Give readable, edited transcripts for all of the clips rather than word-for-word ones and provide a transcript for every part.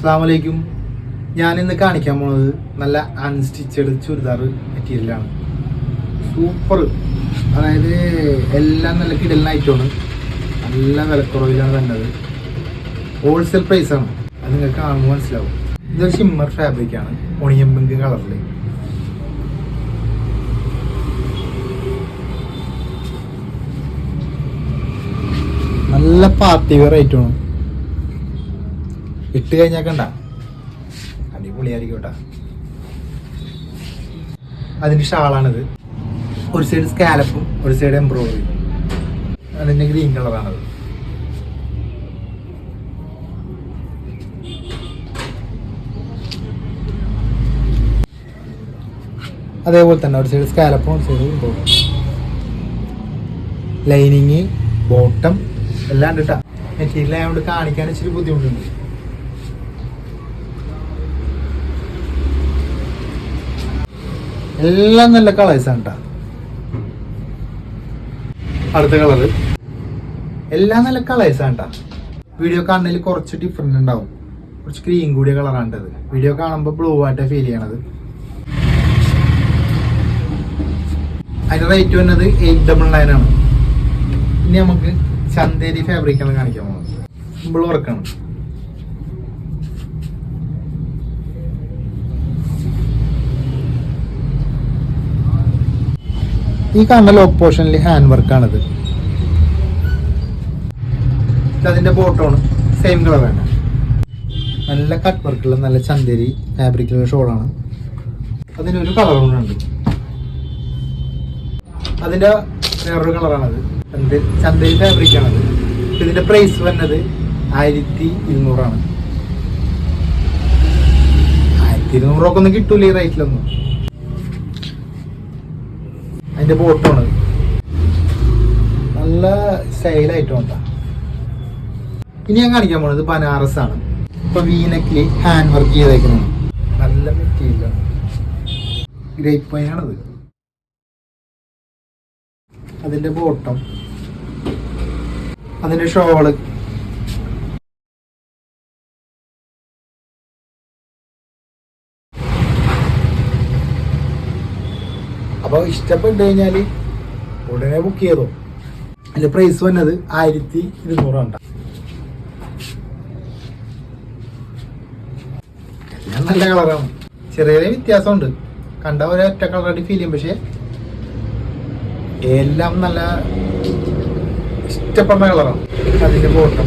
അസ്സലാമലൈക്കും. ഞാനിന്ന് കാണിക്കാൻ പോകുന്നത് നല്ല അൺസ്റ്റിച്ചഡ് ചുരിദാർ മെറ്റീരിയലാണ്. സൂപ്പർ, അതായത് എല്ലാം നല്ല കിടലൻ ഐറ്റമാണ്. നല്ല വിലക്കുറവിലാണ് വരുന്നത്. ഹോൾസെയിൽ പ്രൈസാണ്. അത് നിങ്ങൾക്ക് കാണുമ്പോൾ മനസ്സിലാവും. ഇതൊരു ഷിമ്മർ ഫാബ്രിക്കാണ്, ഒണിയൻ പിങ്ക് കളറിൽ. നല്ല പാർട്ടി വെയർ ഐറ്റമാണ്. ഇട്ട് കഴിഞ്ഞാൽ കണ്ട അടിപൊളിയായിരിക്കും കേട്ടോ. അതിൻ്റെ ഷാളാണിത്. ഒരു സൈഡ് സ്കാലപ്പും ഒരു സൈഡ് എംബ്രോയിഡറി. അതിൻ്റെ ഗ്രീൻ കളറാണത്. അതേപോലെ തന്നെ ഒരു സൈഡ് സ്കാലപ്പും ഒരു സൈഡ് എംബ്രോയിഡറി. ലൈനിങ് ബോട്ടം എല്ലാം ഉണ്ട് കേട്ടോ. മെറ്റീരിയൽ ആയതുകൊണ്ട് കാണിക്കാൻ ഇച്ചിരി ബുദ്ധിമുട്ടുണ്ട്. എല്ലാം നല്ല കളേഴ്സാണ് കേട്ടോ. അടുത്ത കളറ് എല്ലാം നല്ല കളേഴ്സാണ് കേട്ടോ. വീഡിയോ കാണുന്നതിൽ കുറച്ച് ഡിഫറെൻ്റ് ഉണ്ടാവും. കുറച്ച് ക്രീം കൂടിയ കളറാണ്ടത്. വീഡിയോ കാണുമ്പോൾ ബ്ലൂ ആയിട്ട് ഫീൽ ചെയ്യണത്. അതിൻ്റെ റേറ്റ് വരുന്നത് 899 ആണ്. ഇനി നമുക്ക് ചന്തേരി ഫാബ്രിക്കാണ് കാണിക്കാൻ പോകുന്നത്. സിമ്പിൾ വർക്കാണ്. ഈ കാണുന്ന ലോക്ക് പോർഷനിൽ ഹാൻഡ് വർക്കാണിത്. അതിൻ്റെ ബോട്ടമാണ് സെയിം കളറാണ്. നല്ല കട്ട് വർക്കുള്ള നല്ല ചന്തേരി ഫാബ്രിക്കുള്ള ഷോളാണ്. അതിനൊരു കളർ കൊണ്ടുണ്ട്. അതിൻ്റെ വേറൊരു കളറാണത്. ചന്തേരി ഫാബ്രിക്കാണത്. ഇതിൻ്റെ പ്രൈസ് വരുന്നത് 1200 ആണ്. 1200 ഒക്കെ ഒന്നും കിട്ടൂല ഈ റേറ്റിലൊന്നും. അതിൻ്റെ ബോട്ടമാണ് നല്ല സ്റ്റൈലായിട്ട് വേണ്ട. ഇനി ഞാൻ കാണിക്കാൻ പോകുന്നത് ബനാറസ് ആണ്. ഇപ്പൊ വീനക്കില് ഹാൻഡ് വർക്ക് ചെയ്തേക്കുന്നത് നല്ല മെറ്റീരിയലാണ്. ഗ്രേപ്പ് പൈനാണത്. അതിൻ്റെ ബോട്ടം, അതിൻ്റെ ഷോള്, അപ്പോൾ ഇഷ്ടപ്പെട്ട് കഴിഞ്ഞാൽ ഉടനെ ബുക്ക് ചെയ്തോ. അതിൻ്റെ പ്രൈസ് വന്നത് 1200 ആണ്. എല്ലാം നല്ല കളറാണ്. ചെറിയ ചെറിയ വ്യത്യാസമുണ്ട്. കണ്ട ഒരൊറ്റ കളറായിട്ട് ഫീൽ ചെയ്യും. പക്ഷേ എല്ലാം നല്ല ഇഷ്ടപ്പെടുന്ന കളറാണ്. അതിൻ്റെ ബോട്ടം,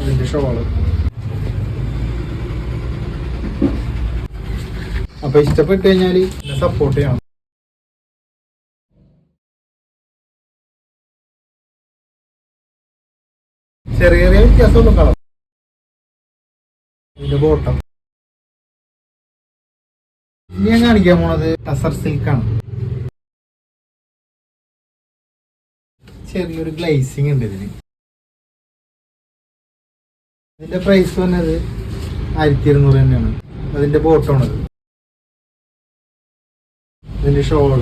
അതിൻ്റെ ഷോള്. അപ്പൊ ഇഷ്ടപ്പെട്ട് കഴിഞ്ഞാൽ എന്നെ സപ്പോർട്ട് ചെയ്യണം. ചെറിയ ചെറിയ വ്യത്യാസമുള്ള കളർ. ഇതിന്റെ ബോട്ടം. ഇനി ഞാൻ കാണിക്കാൻ പോണത് ടസർ സിൽക്കാണ്. ചെറിയൊരു ഗ്ലേസിങ് ഉണ്ട് ഇതിന്. ഇതിന്റെ പ്രൈസ് വന്നത് 1200 തന്നെയാണ്. അതിന്റെ ബോട്ടമാണത്. ഇതിന്റെ ഷോള്,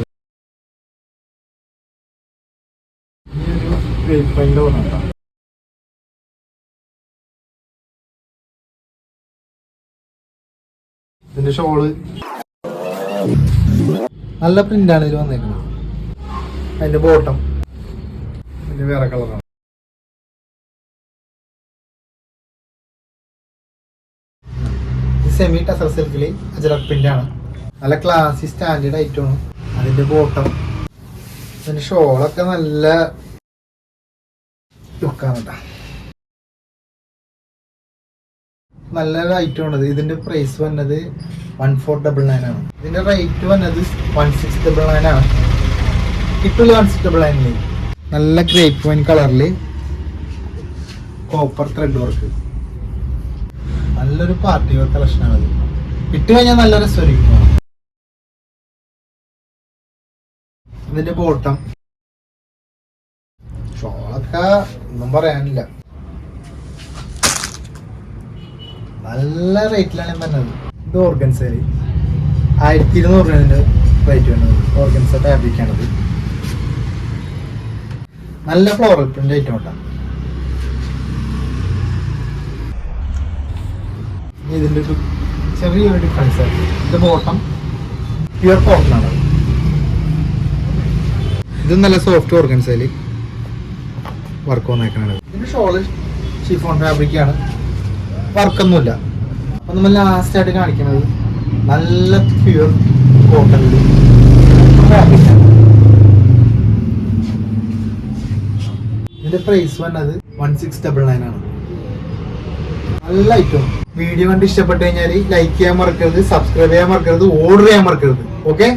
ഇതിന്റെ ഷോള് നല്ല പ്രിന്റാണ് ഇതിൽ വന്നേക്കുന്നത്. അതിന്റെ ബോട്ടം ഇതിന്റെ വേറെ കളറാണ്. സെമി ടസർ സിൽക്കില് അജറക് പ്രിന്റാണ്. നല്ല ക്ലാസി സ്റ്റാൻഡേർഡ് ഐറ്റമാണ്. അതിൻ്റെ ബോട്ടം, അതിൻ്റെ ഷോളൊക്കെ നല്ല ലുക്കാണ് കേട്ടോ. നല്ലൊരു ഐറ്റമാണത്. ഇതിൻ്റെ പ്രൈസ് വന്നത് 1499 ആണ്. ഇതിൻ്റെ റേറ്റ് വന്നത് 1699 ആണ്. കിട്ടില്ല 1699. നല്ല ഗ്രേപ്പ് വൈൻ കളറിൽ കോപ്പർ ത്രെഡ് വർക്ക്. നല്ലൊരു പാർട്ടി വെയർ കളക്ഷനാണത്. ഇട്ട് കഴിഞ്ഞാൽ നല്ല രസമായിരിക്കും. ഇതിന്റെ ബോട്ടം, ഷോളൊക്കെ ഒന്നും പറയാനില്ല. നല്ല റേറ്റിലാണ് വരുന്നത്. ഇത് ഓർഗൻസയിൽ 1200 റേറ്റ് വരുന്നത്. ഓർഗൻസ ഫാബ്രിക്കാണത്. നല്ല ഫ്ലോറൽ പ്രിന്റ് ഐറ്റം കേട്ടോ. ഇതിൻ്റെ ഒരു ചെറിയൊരു ഡിഫറൻസ് ആണ്. ഇത് ബോട്ടം പ്യുവർ കോട്ടനാണ്. ഇത് നല്ല സോഫ്റ്റ് ഓർഗൻസയിൽ വർക്ക് വന്നേക്കണത്. ഇതിൻ്റെ ഷോള് ഷിഫോൺ ഫാബ്രിക്കാണ്, വർക്കൊന്നുമില്ല. അപ്പം നമ്മൾ ലാസ്റ്റായിട്ട് കാണിക്കുന്നത് നല്ല പ്യുവർ കോട്ടണിൽ ഫാബ്രിക്കാണ്. ഇതിൻ്റെ പ്രൈസ് വന്നത് 1699 ആണ്. നല്ല ഐറ്റം. വീഡിയോ കണ്ട് ഇഷ്ടപ്പെട്ട് കഴിഞ്ഞാൽ ലൈക്ക് ചെയ്യാൻ മറക്കരുത്, സബ്സ്ക്രൈബ് ചെയ്യാൻ മറക്കരുത്, ഓർഡർ ചെയ്യാൻ മറക്കരുത്. ഓക്കെ.